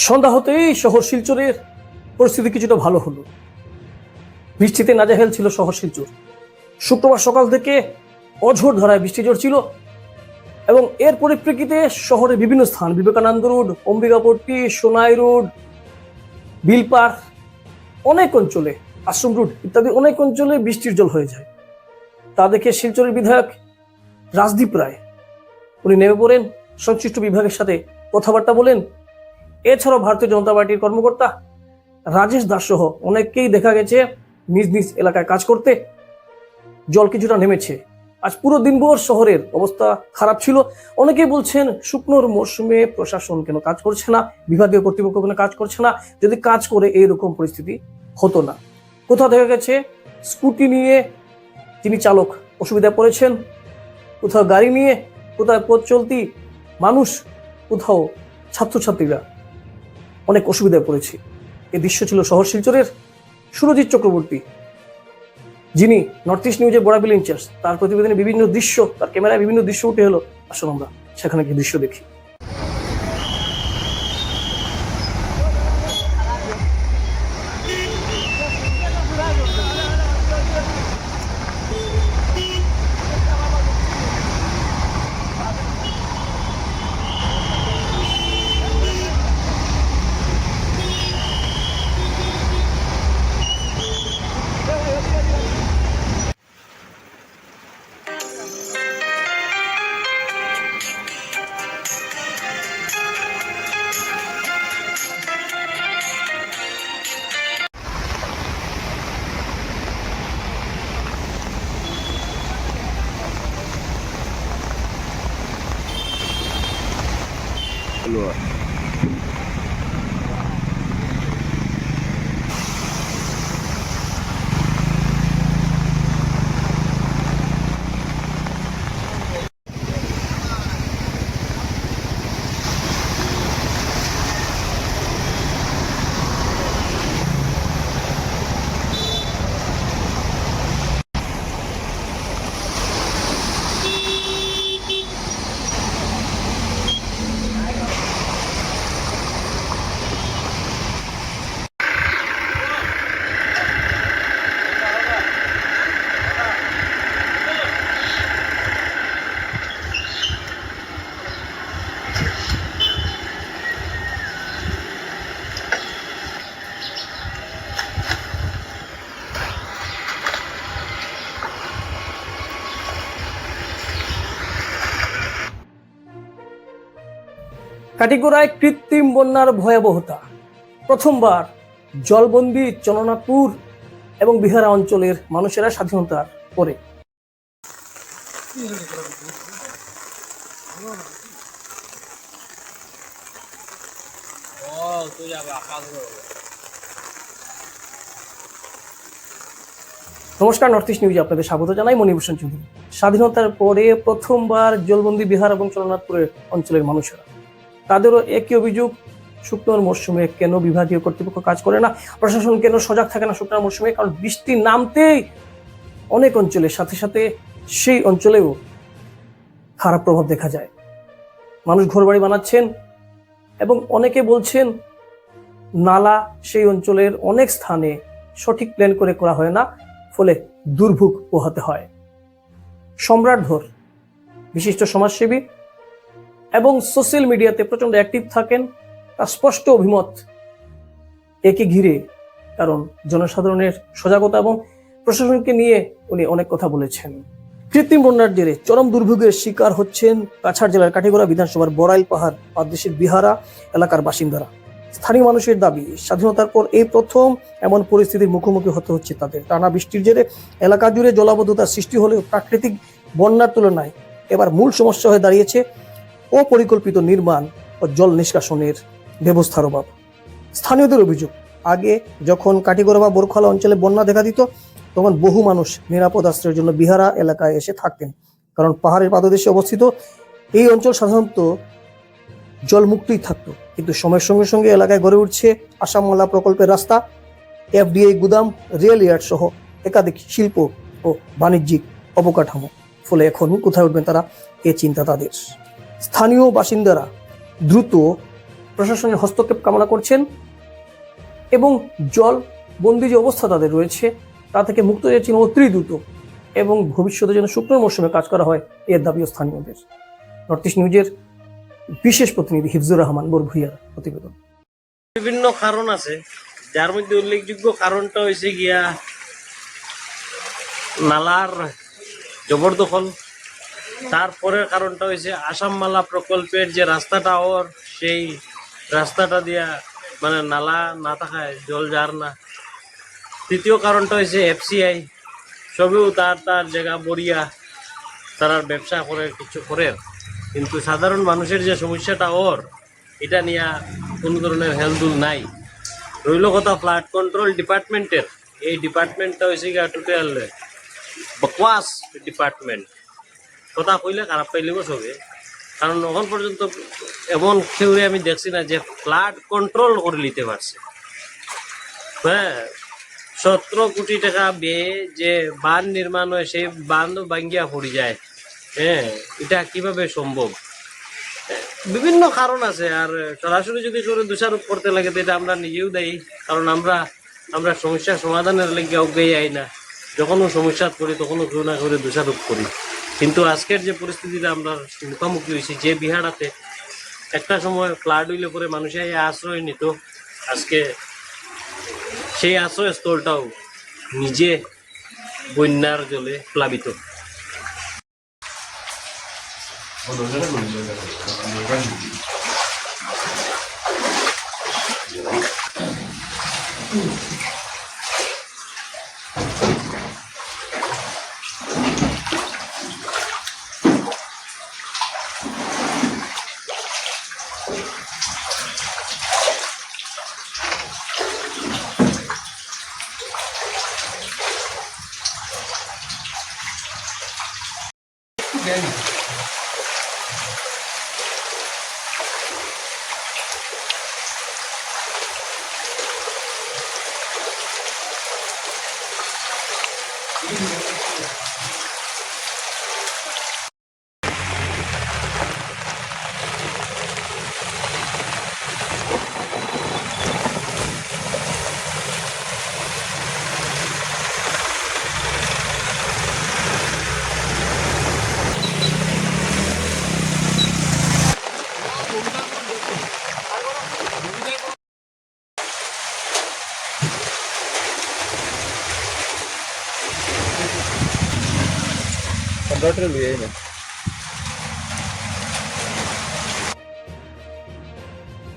সন্ধ্যা হতেই শহর শিলচরের পরিস্থিতি কিছুটা ভালো হলো। বৃষ্টিতে নাজেহাল ছিল শহর শিলচর। শুক্রবার সকাল থেকে অঝোর ধারায় বৃষ্টি ঝরছিল এবং এর পরিপ্রেক্ষিতে শহরের বিভিন্ন স্থান, বিবেকানন্দ রোড, অম্বিকাপট্টি, সোনাই রোড, বিলপার, অনেক অঞ্চলে, আশ্রম রোড ইত্যাদি অনেক অঞ্চলে বৃষ্টির জল হয়ে যায়। তা দেখে শিলচরের বিধায়ক রাজদীপ রায় উনি নেমে পড়েন, সংশ্লিষ্ট বিভাগের সাথে কথাবার্তা বলেন। এছাড়াও ভারতীয় জনতা পার্টির কর্মকর্তা রাজেশ দাস সহ অনেককেই দেখা গেছে নিজ নিজ এলাকায় কাজ করতে। জল কিছুটা নেমেছে। আজ পুরো দিনভর শহরের অবস্থা খারাপ ছিল। অনেকেই বলছেন শুকনোর মৌসুমে প্রশাসন কেন কাজ করছে না, বিভাগীয় কর্তৃপক্ষ কেন কাজ করছে না, যদি কাজ করে এইরকম পরিস্থিতি হতো না। কোথাও দেখা গেছে স্কুটি নিয়ে তিনি চালক অসুবিধায় পড়েছেন, কোথাও গাড়ি নিয়ে, কোথাও পথ চলতি মানুষ, কোথাও ছাত্রছাত্রীরা অনেক অসুবিধায় পড়েছে। এই দৃশ্য ছিল শহর শিলচরের। সুরজিৎ চক্রবর্তী, যিনি নর্থ ইস্ট নিউজের বড়াবিল ইনচার্জ, তার প্রতিবেদনে বিভিন্ন দৃশ্য, তার ক্যামেরায় বিভিন্ন দৃশ্য উঠে এলো। আসুন আমরা সেখানে গিয়ে দৃশ্য দেখি। কাটিগড়ায় কৃত্রিম বন্যার ভয়াবহতা। প্রথমবার জলবন্দী চন্দ্রনাথপুর এবং বিহারা অঞ্চলের মানুষেরা স্বাধীনতার পরে। নমস্কার, নর্থ ইস্ট নিউজে আপনাদের স্বাগত জানাই। মণিভূষণ চৌধুরী। স্বাধীনতার পরে প্রথমবার জলবন্দী বিহার এবং চন্দ্রনাথপুরের অঞ্চলের মানুষেরা, তাদেরও একই অভিযোগ, শুকনোর মরশুমে কেন বিভাগীয় কর্তৃপক্ষ কাজ করে না, প্রশাসন কেন সজাগ থাকে না শুকনোর মরশুমে। কারণ বৃষ্টি নামতেই অনেক অঞ্চলের সাথে সাথে সেই অঞ্চলেও খারাপ প্রভাব দেখা যায়। মানুষ ঘরবাড়ি বানাচ্ছেন এবং অনেকে বলছেন নালা সেই অঞ্চলের অনেক স্থানে সঠিক প্ল্যান করে করা হয় না, ফলে দুর্ভোগ পোহাতে হয়। সম্রাট ধর, বিশিষ্ট সমাজসেবী এবং সোশ্যাল মিডিয়াতে প্রচন্ড অ্যাক্টিভ থাকেন, তার স্পষ্ট অভিমত একে ঘিরে। কারণ জনসাধারণের সজাগতা এবং প্রশাসনকে নিয়ে উনি অনেক কথা বলেছেন। কৃত্রিম বন্যার জেরে চরম দুর্ভোগের শিকার হচ্ছেন কাছাড় জেলার কাটিগড়া বিধানসভার বড়াইল পাহাড় পাদদেশের বিহারা এলাকার বাসিন্দারা। স্থানীয় মানুষের দাবি, স্বাধীনতার পর এই প্রথম এমন পরিস্থিতির মুখোমুখি হতে হচ্ছে তাদের। টানা বৃষ্টির জেরে এলাকা জুড়ে জলাবদ্ধতার সৃষ্টি হলেও প্রাকৃতিক বন্যার তুলনায় এবার মূল সমস্যা হয়ে দাঁড়িয়েছে অপরিকল্পিত নির্মাণ ও জল নিষ্কাশনের ব্যবস্থার অভাব। স্থানীয়দের অভিযোগ, আগে যখন কাটিগড়া বা বোরখালা অঞ্চলে বন্যা দেখা দিত, তখন বহু মানুষ নিরাপদ আশ্রয়ের জন্য বিহারা এলাকায় এসে থাকতেন। কারণ পাহাড়ের পাদদেশে অবস্থিত এই অঞ্চল সাধারণত জলমুক্তই থাকতো। কিন্তু সময়ের সঙ্গে সঙ্গে এলাকায় গড়ে উঠছে আসামমালা প্রকল্পের রাস্তা, এফডিআই গুদাম, রেল ইয়ার্ড সহ একাধিক শিল্প ও বাণিজ্যিক অবকাঠামো। ফলে এখন কোথায় উঠবেন তারা, এ চিন্তা তাদের। স্থানীয় বাসিন্দারা দ্রুত প্রশাসনের হস্তক্ষেপ কামনা করছেন এবং জল বন্দি যে অবস্থা তাদের রয়েছে তা থেকে মুক্ত চাইছেন অতি দ্রুত এবং ভবিষ্যতে যেন শুকনো মৌসুমে কাজ করা হয় এর দাবিও স্থানীয়দের। নর্থ ইস্ট নিউজের বিশেষ প্রতিনিধি হিফজুর রহমান বরভুইয়ার প্রতিবেদন। বিভিন্ন কারণ আছে, যার মধ্যে উল্লেখযোগ্য কারণটা হয়েছে গিয়া নালার জবরদখল। তারপরের কারণটা হয়েছে আসাম মালা প্রকল্পের যে রাস্তাটা ওর সেই রাস্তাটা দিয়া মানে নালা না থাকায় জল যার না। তৃতীয় কারণটা হয়েছে এফসিআই, সবেও তার তার জায়গা বরিয়া তারা ব্যবসা করে কিছু করে, কিন্তু সাধারণ মানুষের যে সমস্যাটা ওর এটা নিয়ে কোনো ধরনের হেলদুল নাই। রইল কথা ফ্লাড কন্ট্রোল ডিপার্টমেন্টের, এই ডিপার্টমেন্টটা হয়েছে গিয়া টোটাল বকওয়াস ডিপার্টমেন্ট। কথা কইলে খারাপ পাইলেও সবে, কারণ এখন পর্যন্ত এমন কেউ আমি দেখছি না যে ফ্লাড কন্ট্রোল করে নিতে পারছে। হ্যাঁ, 17 কোটি টাকা ব্যয়ে যে বাঁধ নির্মাণ হয় সেই বাঁধও ভাঙ্গিয়া পড়ে যায়। হ্যাঁ, এটা কিভাবে সম্ভব? বিভিন্ন কারণ আছে, আর সরাসরি যদি করে দোষারোপ করতে লাগে তো এটা আমরা নিজেও দায়ী, কারণ আমরা সমস্যার সমাধানের লেগে অজ্ঞায়ী আই না। যখনও সমস্যা করি তখনও কেউ না করে দোষারোপ করি, কিন্তু আজকের যে পরিস্থিতিটা আমরা মুখোমুখি হয়েছি, যে বিহারাতে একটা সময় ফ্লাড হইলে পরে মানুষের আশ্রয় নিত, আজকে সেই আশ্রয়স্থলটাও নিজে বন্যার জলে প্লাবিত।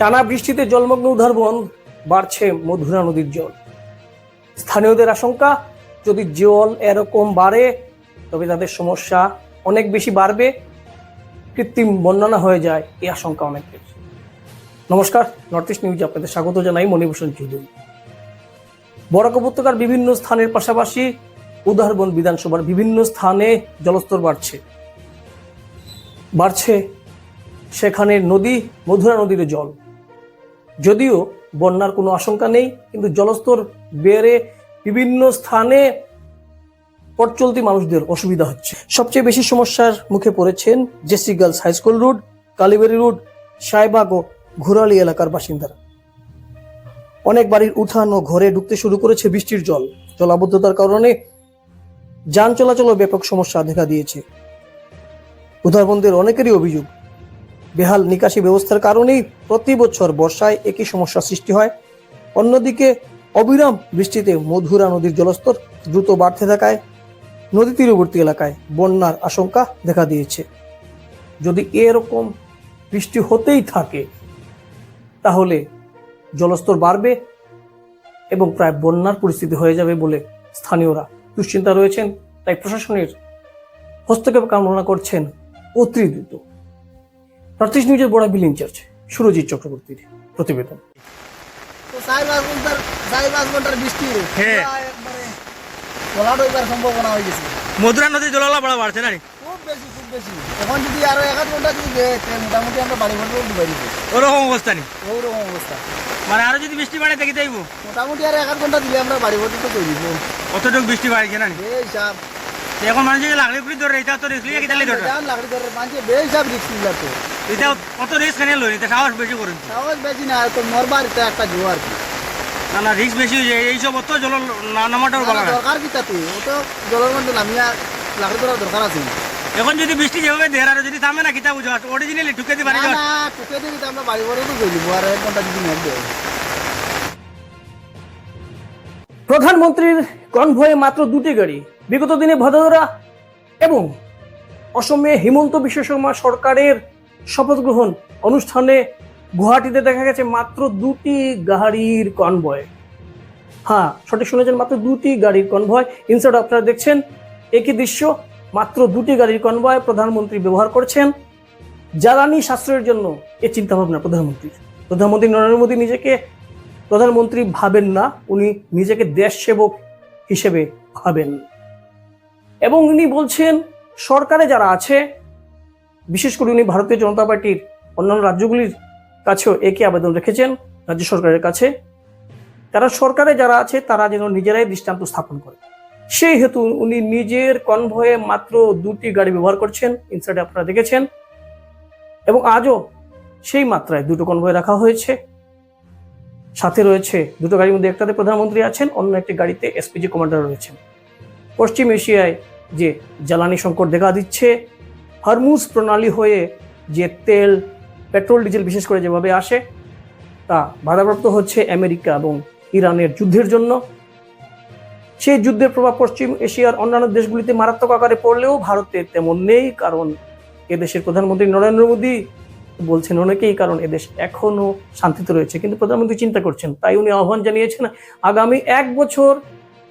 টানা বৃষ্টিতে জলমগ্ন উধারবন, বাড়ছে মধুরা নদীর জল। স্থানীয়দের আশঙ্কা, যদি জল এরকম বাড়ে তবে তাদের সমস্যা অনেক বেশি বাড়বে, কৃত্রিম বন্যা হয়ে যায়, এই আশঙ্কা অনেক বেশি। নমস্কার, নর্থ ইস্ট নিউজে আপনাদের স্বাগত জানাই মণিভূষণ চৌধুরী। বরাক উপত্যকার বিভিন্ন স্থানের পাশাপাশি উধারবন বিধানসভার বিভিন্ন স্থানে জলস্তর বাড়ছে সেখানে নদী মধুরা নদীর জল। যদিও বন্যার কোনো আশঙ্কা নেই, কিন্তু জলস্তর বেড়ে বিভিন্ন স্থানে পথ চলতি মানুষদের অসুবিধা হচ্ছে। সবচেয়ে বেশি সমস্যার মুখে পড়েছেন JC girls high school road, Kalibari road, Shahbag ও ঘোরালি এলাকার বাসিন্দারা। অনেক বাড়ির উঠান ও ঘরে ঢুকতে শুরু করেছে বৃষ্টির জল। জলাবদ্ধতার কারণে যান চলাচলে ব্যাপক সমস্যা দেখা দিয়েছে। উধারবন্দের অনেকেরই অভিযোগ, বেহাল নিকাশি ব্যবস্থার কারণেই প্রতি বছর বর্ষায় একই সমস্যা সৃষ্টি হয়। অন্যদিকে অবিরাম বৃষ্টিতে মধুরা নদীর জলস্তর দ্রুত বাড়তে থাকায় নদী তীরবর্তী এলাকায় বন্যার আশঙ্কা দেখা দিয়েছে। যদি এরকম বৃষ্টি হতেই থাকে তাহলে জলস্তর বাড়বে এবং প্রায় বন্যার পরিস্থিতি হয়ে যাবে বলে স্থানীয়রা দুশ্চিন্তা রয়েছেন। তাই প্রশাসনের হস্তক্ষেপ কামনা করছেন অতি দ্রুত। নর্থ ইস্ট নিউজের বড় বিল ইনচার্জ সুরজিৎ চক্রবর্তীর প্রতিবেদন। তো 4-5 ঘন্টার বৃষ্টি সম্ভাবনা হয়ে গেছে। মধুরা নদী জললা বড় বাড়ছে না খুব বেশি। এখন যদি আরো 1 ঘন্টা যদি দেয় মোটামুটি আমরা বাড়ি ঘর ডুবাই দিব। ওরকম অবস্থা নেই, ওরকম অবস্থা। মানে আরো যদি বৃষ্টি বাড়ে দেখি যাইব, মোটামুটি আর 1 ঘন্টা দিলে আমরা বাড়ি ঘর তো তৈরি দিব। কতটুকু বৃষ্টি বাড়ছে না বেহিসাব। এখন মানুষকে লাগলে পুরি ধরে এটা তো রিস্ক লিয়ে কি তাহলে ধরে লাকড়ি ধরে মানুষ বেহিসাব রিস্ক নিলা তো। এটা কত রিস্ক এনে লই এটা সাহস বেশি করেন সাহস বেশি না তো মরবার এটা একটা জো আর কি না না রিস্ক বেশি হয়ে যায় এইসব অত জল নামাটাও ভালো না দরকার কি তাতে ও তো জলের মধ্যে নামিয়া লাকড়ি করার দরকার আছে এখন যদি বৃষ্টি যেভাবে দেয় আর যদি থামে না কিতা বুঝো অরিজিনালি ঢুকে দিতে পারি না না টুকে দিবি তো আমরা বাড়ি বড় তো গেলিব আর 1 ঘন্টা যদি নেব প্রধানমন্ত্রীর কনভয়ে মাত্র 2টি গাড়ি। বিগত দিনে ভদোদরা এবং অসমে হিমন্ত বিশ্ব শর্মা সরকারের শপথ গ্রহণ অনুষ্ঠানে গুয়াহাটিতে দেখা গেছে মাত্র 2টি গাড়ির কনভয়। হ্যাঁ, সঠিক শুনেছেন, মাত্র 2টি গাড়ির কনভয়। ইনসাইড আপনারা দেখছেন একই দৃশ্য, মাত্র 2টি গাড়ির কনভয় প্রধানমন্ত্রী ব্যবহার করছেন জ্বালানি সাশ্রয়ের জন্য। এই চিন্তা ভাবনা প্রধানমন্ত্রী নরেন্দ্র মোদী নিজেকে প্রধানমন্ত্রী ভাবেন না, উনি নিজেকে দেশ সেবক হিসেবে ভাবেন। এবং উনি বলছেন সরকারে যারা আছে, বিশেষ করে উনি ভারতীয় জনতা পার্টির অন্যান্য রাজ্যগুলির কাছেও একই আবেদন রেখেছেন, রাজ্য সরকারের কাছে, তারা সরকারে যারা আছে তারা যেন নিজেরাই দৃষ্টান্ত স্থাপন করে। সেই হেতু উনি নিজের কনভয়ে মাত্র 2টি গাড়ি ব্যবহার করছেন, ইনসাইডে আপনারা দেখেছেন। এবং আজও সেই মাত্রায় 2টো কনভয় রাখা হয়েছে। সাথে রয়েছে 2টো গাড়ির মধ্যে একটাতে প্রধানমন্ত্রী আছেন, অন্য একটি গাড়িতে এসপিজি কমান্ডার রয়েছেন। পশ্চিম এশিয়ায় যে জ্বালানি সংকট দেখা দিচ্ছে, হরমুজ প্রণালী হয়ে যে তেল, পেট্রোল, ডিজেল বিশেষ করে যেভাবে আসে তা বাধাপ্রাপ্ত হচ্ছে আমেরিকা এবং ইরানের যুদ্ধের জন্য। সেই যুদ্ধের প্রভাব পশ্চিম এশিয়ার অন্যান্য দেশগুলিতে মারাত্মক আকারে পড়লেও ভারতে তেমন নেই, কারণ এদেশের প্রধানমন্ত্রী নরেন্দ্র মোদী বলছেন অনেকেই, কারণ এদেশ এখনো শান্তিতে রয়েছে। কিন্তু প্রধানমন্ত্রী চিন্তা করছেন, তাই উনি আহ্বান জানিয়েছেন আগামী 1 বছর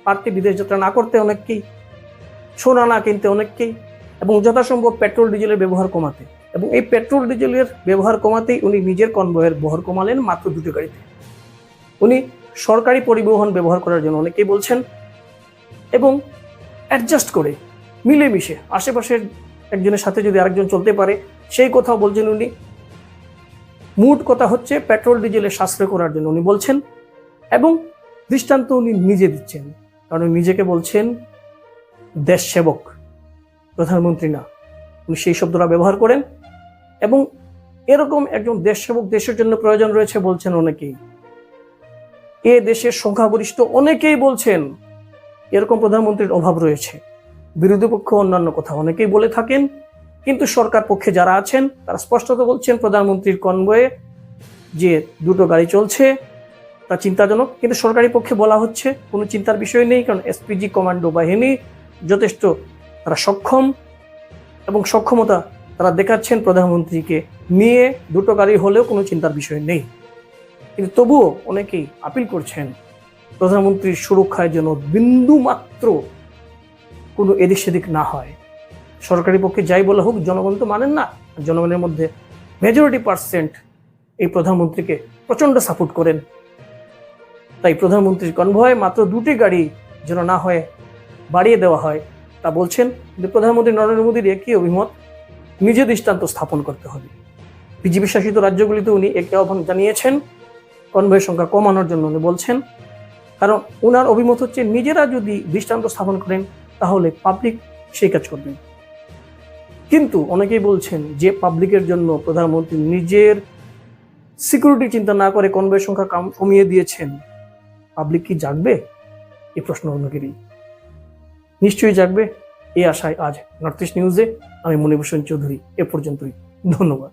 পার্টি বিদেশ যাত্রা না করতে অনেককেই, সোনা না কিনতে অনেককেই, এবং যথাসম্ভব পেট্রোল ডিজেলের ব্যবহার কমাতে। এবং এই পেট্রোল ডিজেলের ব্যবহার কমাতেই উনি নিজের কনভয়ের বহর কমালেন মাত্র 2টি গাড়িতে। উনি সরকারি পরিবহন ব্যবহার করার জন্য অনেকেই বলছেন, এবং অ্যাডজাস্ট করে মিলেমিশে আশেপাশের একজনের সাথে যদি আরেকজন চলতে পারে সেই কথাও বলছেন উনি। মূল কথা হচ্ছে পেট্রোল ডিজেলের সাশ্রয় করার জন্য উনি বলছেন, এবং দৃষ্টান্ত উনি নিজে দিচ্ছেন, কারণ নিজেকে বলছেন দেশ সেবক, প্রধানমন্ত্রী না। উনি সেই শব্দটা ব্যবহার করেন, এবং এরকম একজন দেশ সেবক দেশের জন্য প্রয়োজন রয়েছে বলছেন অনেকেই। এ দেশের সংখ্যাগরিষ্ঠ অনেকেই বলছেন এরকম প্রধানমন্ত্রীর অভাব রয়েছে। বিরোধী পক্ষ অন্যান্য কথা অনেকেই বলে থাকেন, কিন্তু সরকার পক্ষে যারা আছেন তারা স্পষ্টত বলছেন প্রধানমন্ত্রীর কনভয়ে যে 2টো গাড়ি চলছে তা চিন্তাজনক। কিন্তু সরকারি পক্ষে বলা হচ্ছে কোনো চিন্তার বিষয় নেই, কারণ এসপিজি কমান্ডো বাহিনী যথেষ্ট তারা সক্ষম, এবং সক্ষমতা তারা দেখাচ্ছেন প্রধানমন্ত্রীকে নিয়ে। 2টো গাড়ি হলেও কোনো চিন্তার বিষয় নেই। কিন্তু তবুও অনেকেই আপিল করছেন প্রধানমন্ত্রীর সুরক্ষায় যেন বিন্দু মাত্র কোনো এদিক সেদিক না হয়। সরকারি পক্ষে যাই বলা হোক, জনগণ তো মানেন না। জনগণের মধ্যে মেজরিটি পার্সেন্ট এই প্রধানমন্ত্রীকে প্রচণ্ড সাপোর্ট করেন। তাই প্রধানমন্ত্রীর কনভয় মাত্র 2টি গাড়ি যেন না হয় বাড়িয়ে দেওয়া হয় তা বলছেন। কিন্তু প্রধানমন্ত্রী নরেন্দ্র মোদীর একই অভিমত, নিজে দৃষ্টান্ত স্থাপন করতে হবে। বিজেপি শাসিত রাজ্যগুলিতে উনি একই আহ্বান জানিয়েছেন কনভয়ের সংখ্যা কমানোর জন্য। উনি বলছেন, কারণ ওনার অভিমত হচ্ছে নিজেরা যদি দৃষ্টান্ত স্থাপন করেন তাহলে পাবলিক সেই কাজ করবেন। কিন্তু অনেকেই বলছেন যে পাবলিকের জন্য প্রধানমন্ত্রী নিজের সিকিউরিটি চিন্তা না করে কনভয়ের সংখ্যা কমিয়ে দিয়েছেন, পাবলিক কি জাগবে? এই প্রশ্ন অনেকেরই। নিশ্চয়ই জাগবে, এই আশায় আজ নর্থ ইস্ট নিউজে আমি মণিভূষণ চৌধুরী এ পর্যন্তই। ধন্যবাদ।